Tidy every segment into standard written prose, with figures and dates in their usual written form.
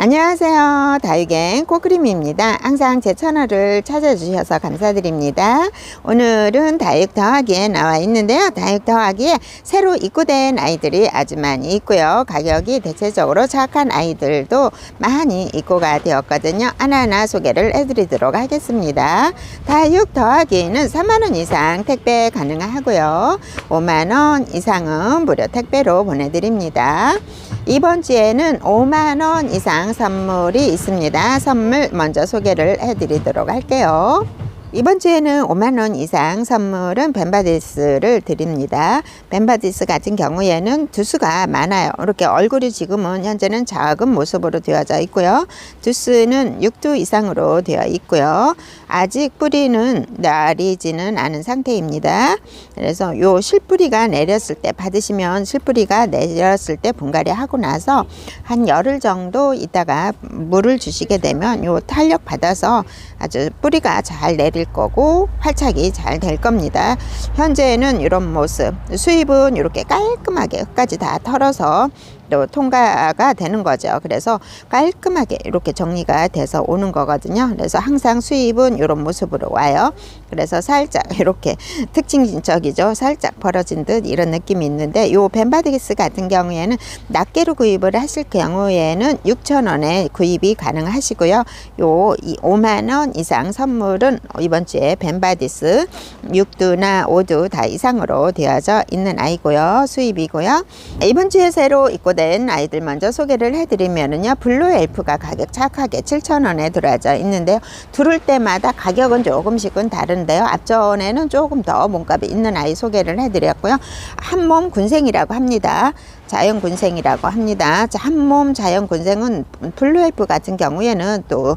안녕하세요. 다육갱 꽃그림입니다. 항상 제 채널을 찾아주셔서 감사드립니다. 오늘은 다육 더하기에 나와 있는데요. 다육 더하기에 새로 입고된 아이들이 아주 많이 있고요. 가격이 대체적으로 착한 아이들도 많이 입고가 되었거든요. 하나하나 소개를 해드리도록 하겠습니다. 다육 더하기는 3만원 이상 택배 가능하고요. 5만원 이상은 무료 택배로 보내드립니다. 이번 주에는 5만원 이상 선물이 있습니다. 선물 먼저 소개를 해드리도록 할게요. 이번 주에는 5만원 이상 선물은 벤바디스를 드립니다. 벤바디스 같은 경우에는 두수가 많아요. 이렇게 얼굴이 지금은 현재는 작은 모습으로 되어져 있고요. 두수는 6두 이상으로 되어 있고요. 아직 뿌리는 나리지는 않은 상태입니다. 그래서 요 실뿌리가 내렸을 때 받으시면 실뿌리가 내렸을 때 분갈이 하고 나서 한 열흘 정도 있다가 물을 주시게 되면 요 탄력 받아서 아주 뿌리가 잘 내릴 거고 활착이 잘 될 겁니다. 현재는 이런 모습, 수입은 이렇게 깔끔하게 끝까지 다 털어서 또 통과가 되는 거죠. 그래서 깔끔하게 이렇게 정리가 돼서 오는 거거든요. 그래서 항상 수입은 이런 모습으로 와요. 그래서 살짝 이렇게 특징적이죠. 살짝 벌어진 듯 이런 느낌이 있는데 요 벤바디스 같은 경우에는 낱개로 구입을 하실 경우에는 6,000원에 구입이 가능하시고요. 요 5만원 이상 선물은 이번 주에 벤바디스 6두나 5두 다 이상으로 되어져 있는 아이고요. 수입이고요. 이번 주에 새로 입고된 아이들 먼저 소개를 해드리면은요. 블루 엘프가 가격 착하게 7,000원에 들어져 있는데요. 두를 때마다 가격은 조금씩은 다른데요. 앞전에는 조금 더 몸값이 있는 아이 소개를 해드렸고요. 한몸 군생이라고 합니다. 자연 군생이라고 합니다. 한몸 자연 군생은 블루 엘프 같은 경우에는 또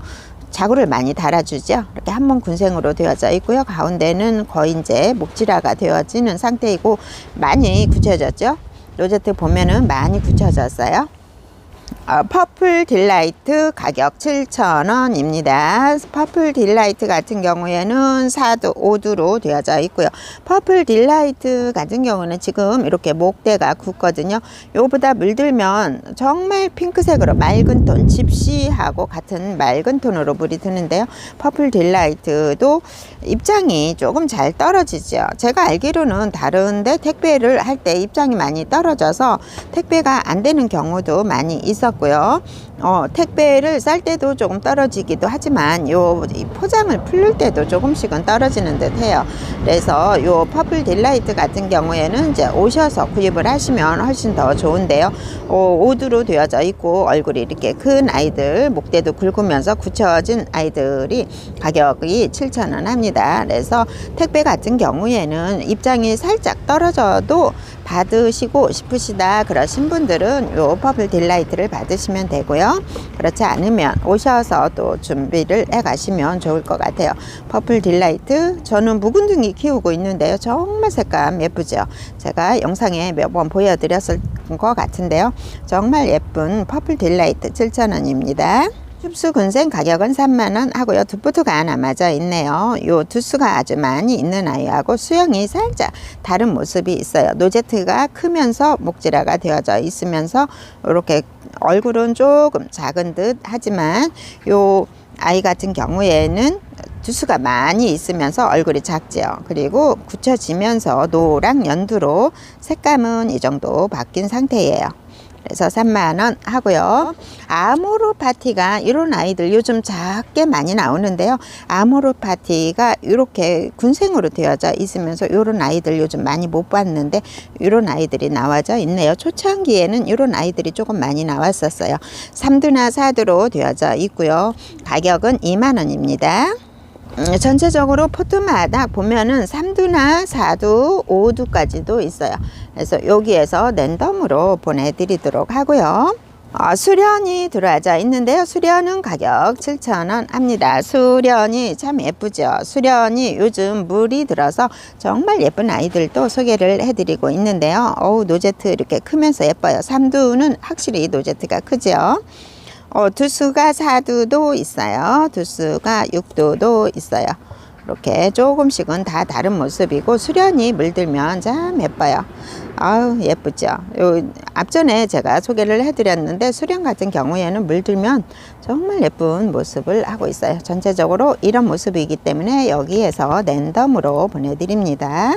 자구를 많이 달아주죠. 이렇게 한몸 군생으로 되어져 있고요. 가운데는 거의 이제 목질화가 되어지는 상태이고 많이 굳혀졌죠. 로제트 보면은 많이 굳혀졌어요. 퍼플 딜라이트 가격 7,000원입니다. 퍼플 딜라이트 같은 경우에는 4두, 5두로 되어져 있고요. 퍼플 딜라이트 같은 경우는 지금 이렇게 목대가 굳거든요. 요보다 물들면 정말 핑크색으로 맑은 톤, 집시하고 같은 맑은 톤으로 물이 드는데요. 퍼플 딜라이트도 입장이 조금 잘 떨어지죠. 제가 알기로는 다른데 택배를 할 때 입장이 많이 떨어져서 택배가 안 되는 경우도 많이 있었고요. 택배를 쌀 때도 조금 떨어지기도 하지만 요 포장을 풀릴 때도 조금씩은 떨어지는 듯 해요. 그래서 요 퍼플 딜라이트 같은 경우에는 이제 오셔서 구입을 하시면 훨씬 더 좋은데요. 5두로 되어져 있고 얼굴이 이렇게 큰 아이들, 목대도 굵으면서 굳혀진 아이들이 가격이 7,000원 합니다. 그래서 택배 같은 경우에는 입장이 살짝 떨어져도 받으시고 싶으시다 그러신 분들은 요 퍼플 딜라이트를 받으시면 되고요. 그렇지 않으면 오셔서 또 준비를 해 가시면 좋을 것 같아요. 퍼플 딜라이트 저는 묵은둥이 키우고 있는데요. 정말 색감 예쁘죠. 제가 영상에 몇 번 보여드렸을 것 같은데요. 정말 예쁜 퍼플 딜라이트 7,000원입니다. 춥수 군생 가격은 3만원 하고요. 두푸트가 하나 맞아 있네요. 요 두수가 아주 많이 있는 아이하고 수영이 살짝 다른 모습이 있어요. 노제트가 크면서 목질화가 되어져 있으면서 이렇게 얼굴은 조금 작은 듯 하지만 요 아이 같은 경우에는 두수가 많이 있으면서 얼굴이 작죠. 그리고 굳혀지면서 노랑 연두로 색감은 이 정도 바뀐 상태예요. 그래서 3만원 하고요. 아모르 파티가 이런 아이들 요즘 작게 많이 나오는데요. 아모르 파티가 이렇게 군생으로 되어져 있으면서 이런 아이들 요즘 많이 못 봤는데 이런 아이들이 나와져 있네요. 초창기에는 이런 아이들이 조금 많이 나왔었어요. 3두나 4두로 되어져 있고요. 가격은 2만원입니다. 전체적으로 포트마다 보면은 3두나 4두, 5두까지도 있어요. 그래서 여기에서 랜덤으로 보내드리도록 하고요. 수련이 들어와져 있는데요. 수련은 가격 7,000원 합니다. 수련이 참 예쁘죠. 수련이 요즘 물이 들어서 정말 예쁜 아이들도 소개를 해드리고 있는데요. 노제트 이렇게 크면서 예뻐요. 3두는 확실히 노제트가 크죠. 두수가 4두도 있어요. 두수가 6두도 있어요. 이렇게 조금씩은 다 다른 모습이고 수련이 물들면 참 예뻐요. 아우 예쁘죠. 요 앞전에 제가 소개를 해드렸는데 수령 같은 경우에는 물들면 정말 예쁜 모습을 하고 있어요. 전체적으로 이런 모습이기 때문에 여기에서 랜덤으로 보내드립니다.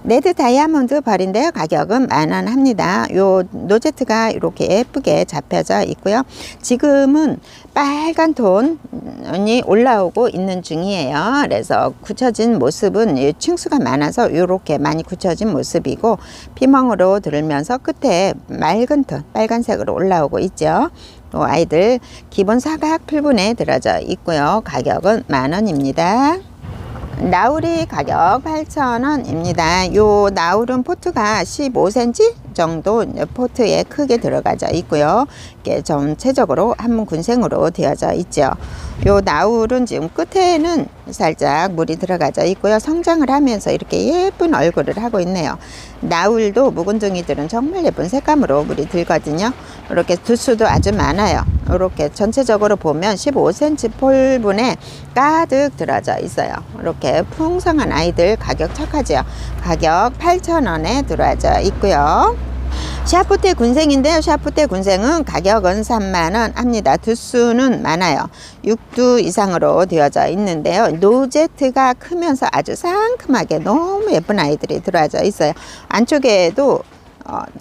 레드 다이아몬드 벌인데요. 가격은 10,000원 합니다. 요 노제트가 이렇게 예쁘게 잡혀져 있고요. 지금은 빨간 톤이 올라오고 있는 중이에요. 그래서 굳혀진 모습은 층수가 많아서 이렇게 많이 굳혀진 모습이고 피멍으로 들으면서 끝에 맑은 톤 빨간색으로 올라오고 있죠. 아이들 기본 사각 필분에 들어져 있고요. 가격은 10,000원입니다. 나울이 가격 8,000원입니다. 요 나울은 포트가 15cm 정도 포트에 크게 들어가져 있고요. 이게 전체적으로 한문 군생으로 되어져 있죠. 요 나울은 지금 끝에는 살짝 물이 들어가져 있고요. 성장을 하면서 이렇게 예쁜 얼굴을 하고 있네요. 나울도 묵은둥이들은 정말 예쁜 색감으로 물이 들거든요. 이렇게 두수도 아주 많아요. 이렇게 전체적으로 보면 15cm 폴분에 가득 들어져 있어요. 이렇게 풍성한 아이들 가격 착하죠. 가격 8,000원에 들어져 있고요. 샤프테 군생인데요. 샤프테 군생은 가격은 30,000원 합니다. 두수는 많아요. 6두 이상으로 되어져 있는데요. 노제트가 크면서 아주 상큼하게 너무 예쁜 아이들이 들어져 있어요. 안쪽에도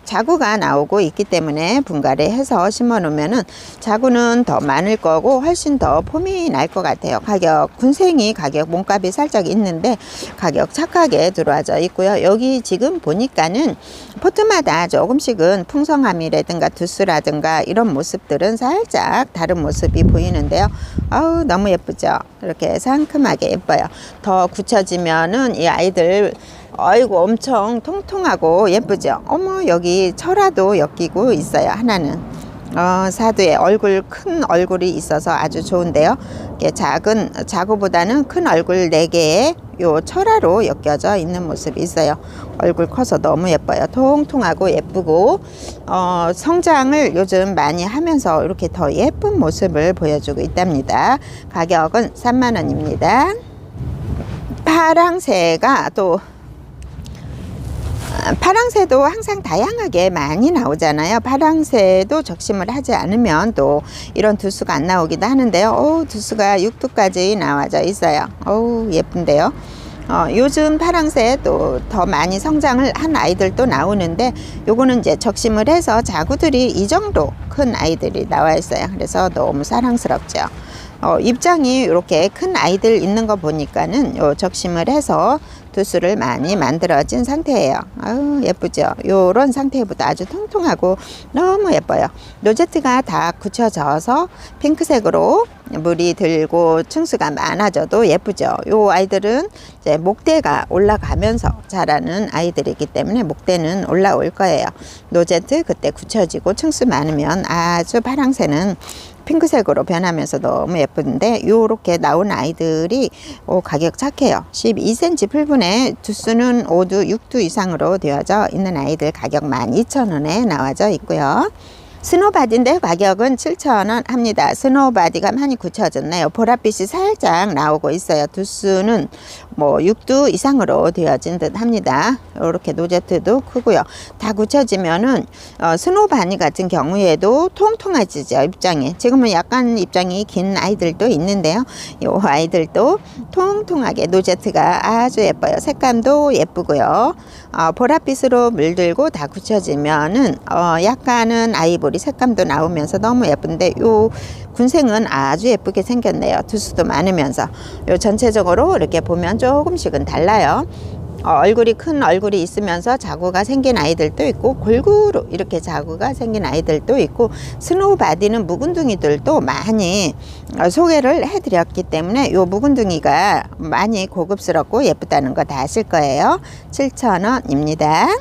자구가 나오고 있기 때문에 분갈이 해서 심어 놓으면은 자구는 더 많을 거고 훨씬 더 폼이 날 것 같아요. 가격 군생이 가격 몸값이 살짝 있는데 가격 착하게 들어와져 있고요. 여기 지금 보니까는 포트마다 조금씩은 풍성함이라든가 두수라든가 이런 모습들은 살짝 다른 모습이 보이는데요. 아우 너무 예쁘죠. 이렇게 상큼하게 예뻐요. 더 굳혀지면은 이 아이들 아이고 엄청 통통하고 예쁘죠. 어머 여기 철화도 엮이고 있어요. 하나는 사두에 얼굴 큰 얼굴이 있어서 아주 좋은데요. 이게 작은 자구보다는 큰 얼굴 4개에 요 철화로 엮여져 있는 모습이 있어요. 얼굴 커서 너무 예뻐요. 통통하고 예쁘고 성장을 요즘 많이 하면서 이렇게 더 예쁜 모습을 보여주고 있답니다. 가격은 30,000원입니다. 파랑새가 또 파랑새도 항상 다양하게 많이 나오잖아요. 파랑새도 적심을 하지 않으면 또 이런 두수가 안 나오기도 하는데요. 두수가 6두까지 나와져 있어요. 예쁜데요. 요즘 파랑새 또 더 많이 성장을 한 아이들도 나오는데 요거는 이제 적심을 해서 자구들이 이 정도 큰 아이들이 나와 있어요. 그래서 너무 사랑스럽죠. 입장이 이렇게 큰 아이들 있는 거 보니까는 요 적심을 해서 두수를 많이 만들어진 상태예요. 아유 예쁘죠. 요런 상태보다 아주 통통하고 너무 예뻐요. 노제트가 다 굳혀져서 핑크색으로 물이 들고 층수가 많아져도 예쁘죠. 요 아이들은 이제 목대가 올라가면서 자라는 아이들이기 때문에 목대는 올라올 거예요. 노제트 그때 굳혀지고 층수 많으면 아주 파랑새는 핑크색으로 변하면서 너무 예쁜데 요렇게 나온 아이들이 가격 착해요. 12cm 풀분에 두수는 5두 6두 이상으로 되어져 있는 아이들 가격 12,000원에 나와져 있고요. 스노바디인데 가격은 7,000원 합니다. 스노바디가 많이 굳혀졌네요. 보랏빛이 살짝 나오고 있어요. 두수는 뭐 6두 이상으로 되어진 듯 합니다. 이렇게 노제트도 크고요. 다 굳혀지면은 스노바니 같은 경우에도 통통해지죠. 입장이. 지금은 약간 입장이 긴 아이들도 있는데요. 이 아이들도 통통하게 노제트가 아주 예뻐요. 색감도 예쁘고요. 보랏빛으로 물들고 다 굳혀지면은 약간은 아이보리 색감도 나오면서 너무 예쁜데 요 군생은 아주 예쁘게 생겼네요. 두수도 많으면서 요 전체적으로 이렇게 보면 조금씩은 달라요. 얼굴이 큰 얼굴이 있으면서 자구가 생긴 아이들도 있고 골고루 이렇게 자구가 생긴 아이들도 있고 스노우바디는 묵은둥이들도 많이 소개를 해드렸기 때문에 요 묵은둥이가 많이 고급스럽고 예쁘다는 거 다 아실 거예요. 7,000원입니다.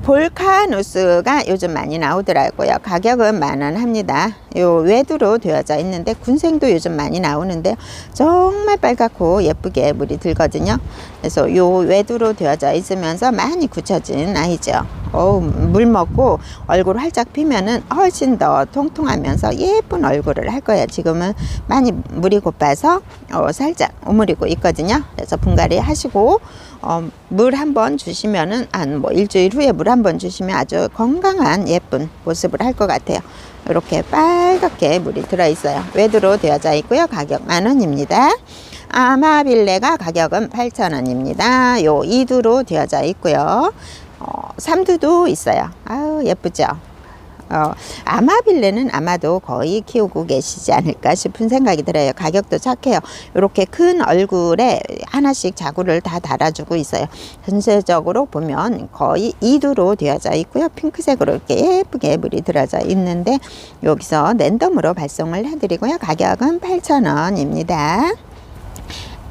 볼카누스가 요즘 많이 나오더라고요. 가격은 10,000원 합니다. 요 외두로 되어져 있는데 군생도 요즘 많이 나오는데 정말 빨갛고 예쁘게 물이 들거든요. 그래서 요 외두로 되어져 있으면서 많이 굳혀진 아이죠. 물 먹고 얼굴 활짝 피면은 훨씬 더 통통하면서 예쁜 얼굴을 할 거예요. 지금은 많이 물이 고파서 살짝 오므리고 있거든요. 그래서 분갈이 하시고 물 한번 주시면은 한 뭐 일주일 일주일 후에 물 한번 주시면 아주 건강한 예쁜 모습을 할 것 같아요. 이렇게 빨갛게 물이 들어있어요. 외두로 되어져 있고요. 가격 10,000원입니다. 아마빌레가 가격은 8,000원입니다. 요 2두로 되어져 있고요. 3두도 있어요. 아유 예쁘죠. 아마빌레는 아마도 거의 키우고 계시지 않을까 싶은 생각이 들어요. 가격도 착해요. 이렇게 큰 얼굴에 하나씩 자구를 다 달아주고 있어요. 전체적으로 보면 거의 2두로 되어져 있고요. 핑크색으로 이렇게 예쁘게 물이 들어져 있는데 여기서 랜덤으로 발송을 해드리고요. 가격은 8,000원입니다.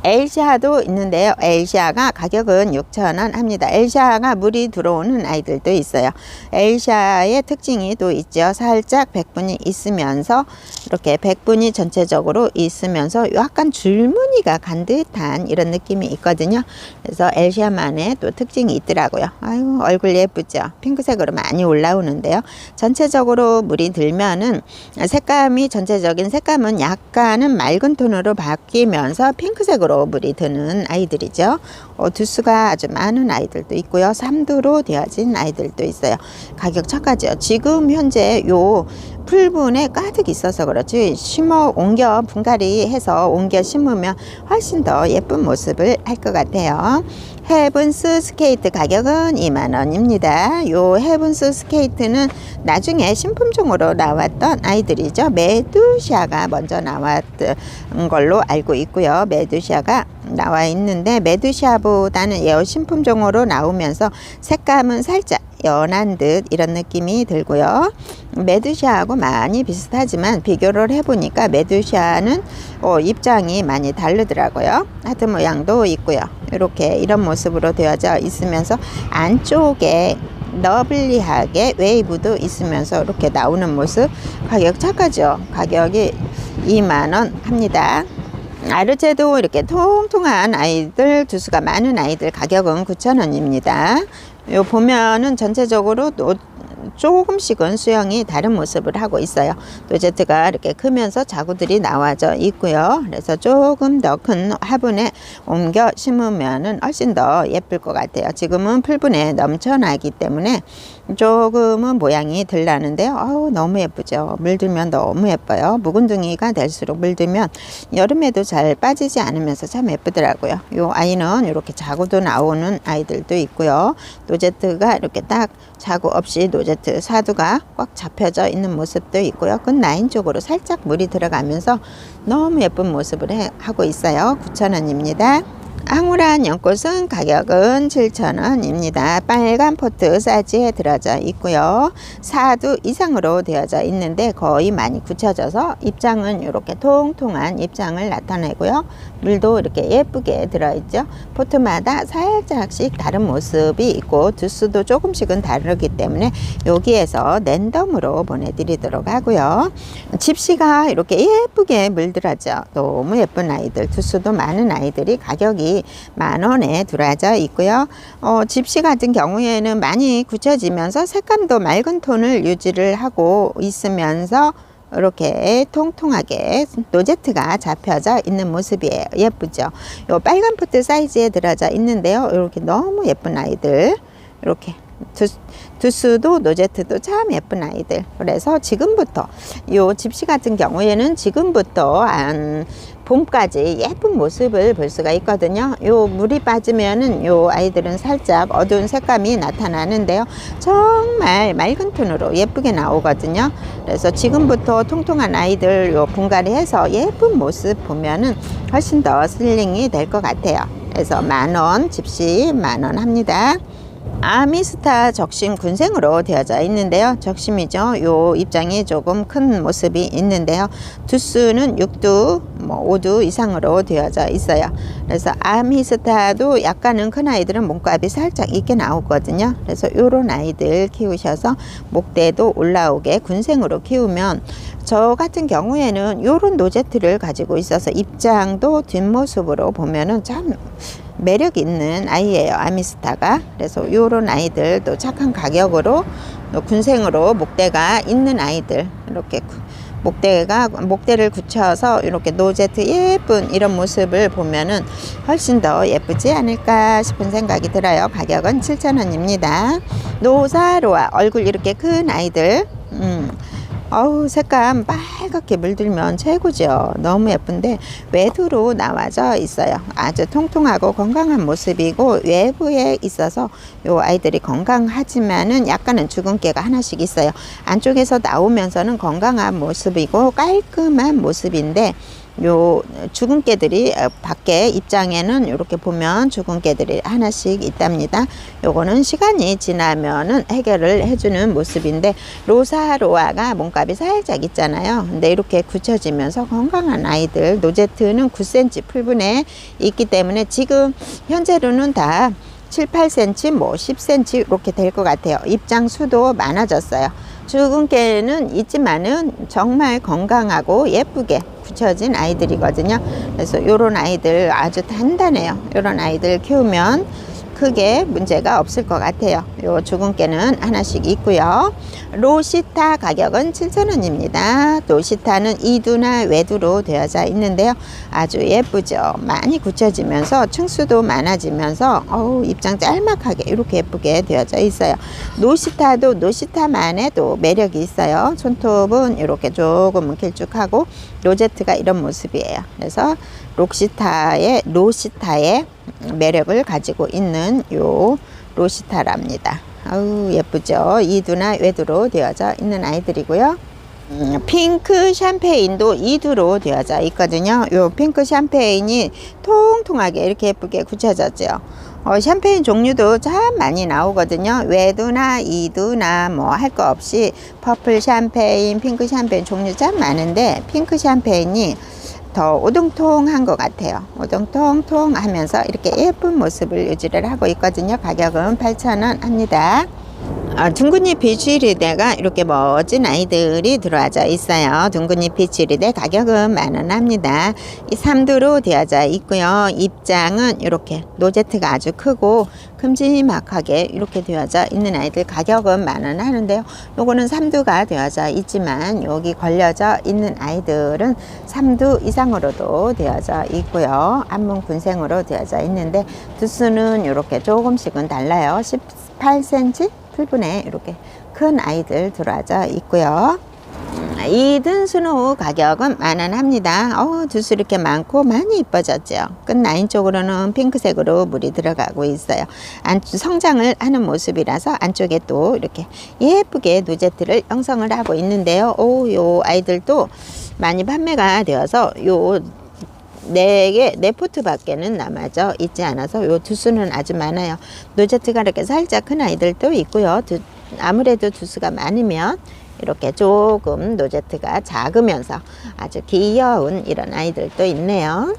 엘샤도 있는데요. 엘샤가 가격은 6,000원 합니다. 엘샤가 물이 들어오는 아이들도 있어요. 엘샤의 특징이 또 있죠. 살짝 백분이 있으면서 이렇게 백분이 전체적으로 있으면서 약간 줄무늬가 간 듯한 이런 느낌이 있거든요. 그래서 엘샤만의 또 특징이 있더라고요. 아유 얼굴 예쁘죠. 핑크색으로 많이 올라오는데요. 전체적으로 물이 들면은 색감이 전체적인 색감은 약간은 맑은 톤으로 바뀌면서 핑크색으로 물이 드는 아이들이죠. 두수가 아주 많은 아이들도 있고요. 3두로 되어진 아이들도 있어요. 가격 착하죠. 지금 현재 요 풀분에 가득 있어서 그렇지 심어 옮겨 분갈이 해서 옮겨 심으면 훨씬 더 예쁜 모습을 할 것 같아요. 헤븐스 스케이트 가격은 20,000원입니다. 요 헤븐스 스케이트는 나중에 신품종으로 나왔던 아이들이죠. 메두샤가 먼저 나왔던 걸로 알고 있고요. 메두샤가 나와 있는데 메두샤보다는 신품종으로 나오면서 색감은 살짝 연한 듯 이런 느낌이 들고요. 메두샤하고 많이 비슷하지만 비교를 해보니까 메두샤는 입장이 많이 다르더라고요. 하트 모양도 있고요. 이렇게 이런 모습으로 되어져 있으면서 안쪽에 러블리하게 웨이브도 있으면서 이렇게 나오는 모습. 가격 착하죠. 가격이 20,000원 합니다. 아르제도 이렇게 통통한 아이들, 두수가 많은 아이들 가격은 9,000원입니다. 요 보면은 전체적으로 또 조금씩은 수영이 다른 모습을 하고 있어요. 노제트가 이렇게 크면서 자구들이 나와져 있고요. 그래서 조금 더 큰 화분에 옮겨 심으면은 훨씬 더 예쁠 것 같아요. 지금은 풀분에 넘쳐나기 때문에 조금은 모양이 덜 나는데요. 너무 예쁘죠. 물들면 너무 예뻐요. 묵은둥이가 될수록 물들면 여름에도 잘 빠지지 않으면서 참 예쁘더라고요. 요 아이는 이렇게 자구도 나오는 아이들도 있고요. 노제트가 이렇게 딱 자구 없이 노제트 사두가 꽉 잡혀져 있는 모습도 있고요. 끝 라인 쪽으로 살짝 물이 들어가면서 너무 예쁜 모습을 하고 있어요. 9,000원입니다. 황홀한 연꽃은 가격은 7,000원입니다. 빨간 포트 사이즈에 들어져 있고요. 4두 이상으로 되어져 있는데 거의 많이 굳혀져서 입장은 이렇게 통통한 입장을 나타내고요. 물도 이렇게 예쁘게 들어있죠. 포트마다 살짝씩 다른 모습이 있고 두수도 조금씩은 다르기 때문에 여기에서 랜덤으로 보내드리도록 하고요. 집시가 이렇게 예쁘게 물들어져 너무 예쁜 아이들, 두수도 많은 아이들이 가격이 10,000원에 들어져 있고요. 집시 같은 경우에는 많이 굳혀지면서 색감도 맑은 톤을 유지를 하고 있으면서 이렇게 통통하게 노제트가 잡혀져 있는 모습이에요. 예쁘죠? 요 빨간 포트 사이즈에 들어져 있는데요. 이렇게 너무 예쁜 아이들, 이렇게 두수도 노제트도 참 예쁜 아이들. 그래서 지금부터 요 집시 같은 경우에는 지금부터 한 봄까지 예쁜 모습을 볼 수가 있거든요. 요 물이 빠지면은 요 아이들은 살짝 어두운 색감이 나타나는데요. 정말 맑은 톤으로 예쁘게 나오거든요. 그래서 지금부터 통통한 아이들 요 분갈이 해서 예쁜 모습 보면은 훨씬 더 슬링이 될 것 같아요. 그래서 10,000원, 집시 10,000원 합니다. 아미스타 적심 군생으로 되어져 있는데요. 적심이죠. 요 입장이 조금 큰 모습이 있는데요. 두수는 6두, 5두 이상으로 되어져 있어요. 그래서 아미스타도 약간은 큰 아이들은 몸값이 살짝 있게 나오거든요. 그래서 요런 아이들 키우셔서 목대도 올라오게 군생으로 키우면 저 같은 경우에는 요런 노제트를 가지고 있어서 입장도 뒷모습으로 보면은 참 매력 있는 아이예요. 아미스타가. 그래서 요런 아이들도 착한 가격으로 군생으로 목대가 있는 아이들, 이렇게 목대를 굳혀서 이렇게 노제트 예쁜 이런 모습을 보면은 훨씬 더 예쁘지 않을까 싶은 생각이 들어요. 가격은 7,000원입니다. 노사로아 얼굴 이렇게 큰 아이들, 어우, 색감 빨갛게 물들면 최고죠. 너무 예쁜데 외두로 나와져 있어요. 아주 통통하고 건강한 모습이고 외부에 있어서 요 아이들이 건강하지만은 약간은 주근깨가 하나씩 있어요. 안쪽에서 나오면서는 건강한 모습이고 깔끔한 모습인데 요 주근깨들이 밖에 입장에는 이렇게 보면 주근깨들이 하나씩 있답니다. 요거는 시간이 지나면은 해결을 해주는 모습인데 로사로아가 몸값이 살짝 있잖아요. 근데 이렇게 굳혀지면서 건강한 아이들, 노제트는 9cm 풀분에 있기 때문에 지금 현재로는 다 7, 8cm, 뭐 10cm 이렇게 될 것 같아요. 입장 수도 많아졌어요. 주근깨는 있지만은 정말 건강하고 예쁘게 굳혀진 아이들이거든요. 그래서 요런 아이들 아주 단단해요. 요런 아이들 키우면 크게 문제가 없을 것 같아요. 요 주근깨는 하나씩 있고요. 로시타 가격은 7,000원입니다. 로시타는 이두나 외두로 되어져 있는데요. 아주 예쁘죠. 많이 굳혀지면서 층수도 많아지면서 입장 짤막하게 이렇게 예쁘게 되어져 있어요. 노시타도 노시타만의 또 매력이 있어요. 손톱은 이렇게 조금은 길쭉하고 로제트가 이런 모습이에요. 그래서 로시타의 매력을 가지고 있는 요 로시타랍니다. 아우 예쁘죠. 이두나 외두로 되어져 있는 아이들이고요. 핑크 샴페인도 이두로 되어져 있거든요. 요 핑크 샴페인이 통통하게 이렇게 예쁘게 굳혀졌죠. 샴페인 종류도 참 많이 나오거든요. 외두나 이두나 뭐 할 거 없이 퍼플 샴페인, 핑크 샴페인 종류 참 많은데 핑크 샴페인이 더 오동통한 것 같아요. 오동통통 하면서 이렇게 예쁜 모습을 유지를 하고 있거든요. 가격은 8,000원 합니다. 둥근잎 비추리대가 이렇게 멋진 아이들이 들어와져 있어요. 둥근잎 비추리대 가격은 10,000원 합니다. 이 3두로 되어져 있고요. 입장은 이렇게 노제트가 아주 크고 큼지막하게 이렇게 되어져 있는 아이들 가격은 10,000원 하는데요. 요거는 3두가 되어져 있지만 여기 걸려져 있는 아이들은 3두 이상으로도 되어져 있고요. 안문 군생으로 되어져 있는데 두수는 이렇게 조금씩은 달라요. 18cm 풀분에 이렇게 큰 아이들 들어와져 있고요. 이든 스노우 가격은 10,000원 합니다. 두수 이렇게 많고 많이 이뻐졌죠. 끝 라인 쪽으로는 핑크색으로 물이 들어가고 있어요. 성장을 하는 모습이라서 안쪽에 또 이렇게 예쁘게 노제트를 형성을 하고 있는데요. 요 아이들도 많이 판매가 되어서 요 4포트 밖에는 남아져 있지 않아서 요 두수는 아주 많아요. 노제트가 이렇게 살짝 큰 아이들도 있고요. 아무래도 두수가 많으면 이렇게 조금 노제트가 작으면서 아주 귀여운 이런 아이들도 있네요.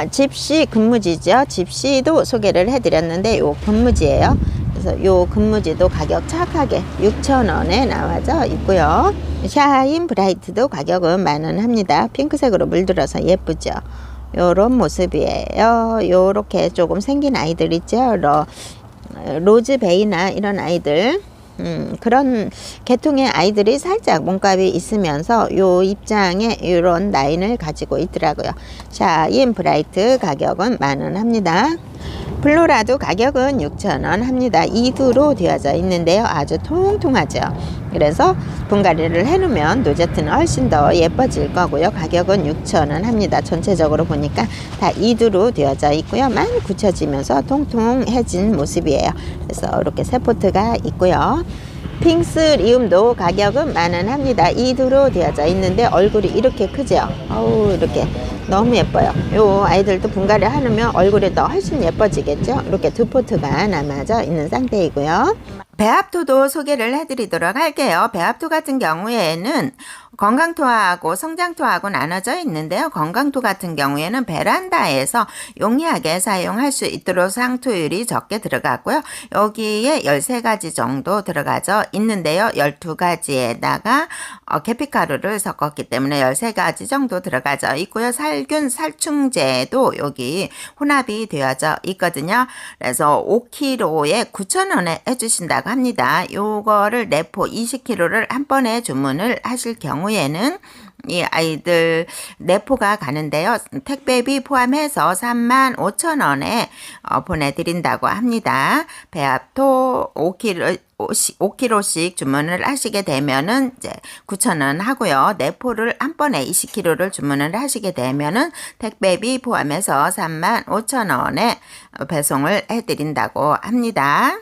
집시 금무지죠. 집시도 소개를 해드렸는데 요 금무지예요. 그래서 요 금무지도 가격 착하게 6,000원에 나와져 있고요. 샤인 브라이트도 가격은 10,000원 합니다. 핑크색으로 물들어서 예쁘죠. 요런 모습이에요. 요렇게 조금 생긴 아이들 있죠. 로즈베이나 이런 아이들, 그런 계통의 아이들이 살짝 몸값이 있으면서 요 입장에 이런 라인을 가지고 있더라고요. 샤인 브라이트 가격은 10,000원 합니다. 플로라도 가격은 6,000원 합니다. 2두로 되어져 있는데요. 아주 통통하죠. 그래서 분갈이를 해놓으면 노제트는 훨씬 더 예뻐질 거고요. 가격은 6,000원 합니다. 전체적으로 보니까 다 2두로 되어져 있고요. 많이 굳혀지면서 통통해진 모습이에요. 그래서 이렇게 3포트가 있고요. 핑스리움도 가격은 10,000원 합니다. 2두로 되어져 있는데 얼굴이 이렇게 크죠. 이렇게 너무 예뻐요. 요 아이들도 분갈이 하면 얼굴이 더 훨씬 예뻐지겠죠. 이렇게 2포트가 남아져 있는 상태이고요. 배합토도 소개를 해드리도록 할게요. 배합토 같은 경우에는 건강토하고 성장토하고 나눠져 있는데요. 건강토 같은 경우에는 베란다에서 용이하게 사용할 수 있도록 상토율이 적게 들어가고요. 여기에 13가지 정도 들어가져 있는데요. 12가지에다가 계피가루를 섞었기 때문에 13가지 정도 들어가져 있고요. 살균 살충제도 여기 혼합이 되어져 있거든요. 그래서 5kg에 9,000원에 해주신다고 합니다. 요거를 내포 20kg를 한 번에 주문을 하실 경우 경우에는 이 아이들 내포가 가는데요. 택배비 포함해서 35,000원에 보내드린다고 합니다. 배합토 5kg씩 주문을 하시게 되면은 이제 9,000원 하고요. 내포를 한 번에 20kg를 주문을 하시게 되면은 택배비 포함해서 35,000원에 배송을 해드린다고 합니다.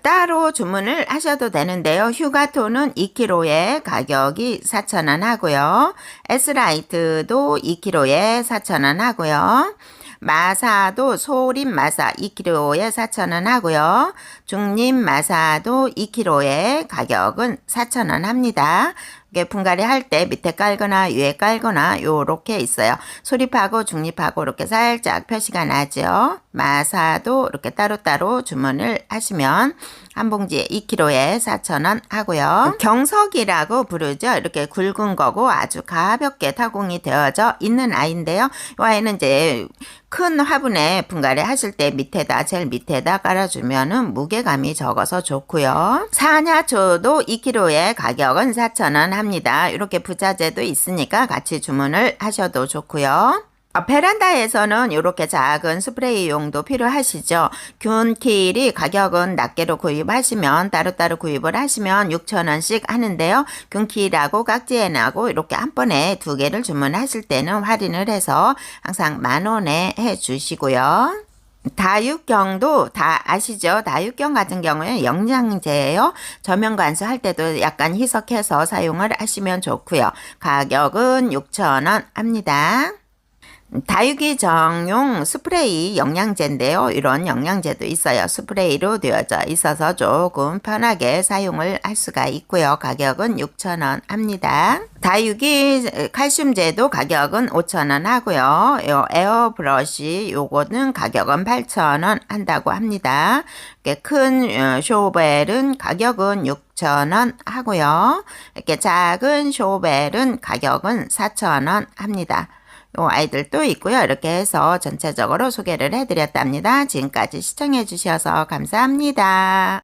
따로 주문을 하셔도 되는데요. 휴가토는 2kg에 가격이 4,000원 하고요. S라이트도 2kg에 4,000원 하고요. 마사도 소림 마사 2kg에 4,000원 하고요. 중림 마사도 2kg에 가격은 4,000원 합니다. 이게 분갈이 할 때 밑에 깔거나 위에 깔거나 요렇게 있어요. 소립하고 중립하고 이렇게 살짝 표시가 나죠. 마사도 이렇게 따로따로 주문을 하시면 한 봉지에 2kg에 4,000원 하고요. 경석이라고 부르죠. 이렇게 굵은 거고 아주 가볍게 타공이 되어져 있는 아이인데요. 이 아이는 이제 큰 화분에 분갈이 하실 때 밑에다 제일 밑에다 깔아주면은 무게감이 적어서 좋고요. 사냐초도 2kg에 가격은 4,000원 합니다. 이렇게 부자재도 있으니까 같이 주문을 하셔도 좋고요. 베란다에서는 이렇게 작은 스프레이용도 필요하시죠. 균킬이 가격은 낱개로 구입하시면 따로따로 구입을 하시면 6,000원씩 하는데요. 균킬하고 깍지에나고 이렇게 한 번에 2개를 주문하실 때는 할인을 해서 항상 10,000원에 해주시고요. 다육경도 다 아시죠? 다육경 같은 경우에 영양제예요. 저면 관수할 때도 약간 희석해서 사용을 하시면 좋고요. 가격은 6,000원 합니다. 다육이 정용 스프레이 영양제인데요. 이런 영양제도 있어요. 스프레이로 되어져 있어서 조금 편하게 사용을 할 수가 있고요. 가격은 6,000원 합니다. 다육이 칼슘제도 가격은 5,000원 하고요. 요 에어브러쉬 요거는 가격은 8,000원 한다고 합니다. 이렇게 큰 쇼벨은 가격은 6,000원 하고요. 이렇게 작은 쇼벨은 가격은 4,000원 합니다. 요 아이들도 있고요. 이렇게 해서 전체적으로 소개를 해드렸답니다. 지금까지 시청해 주셔서 감사합니다.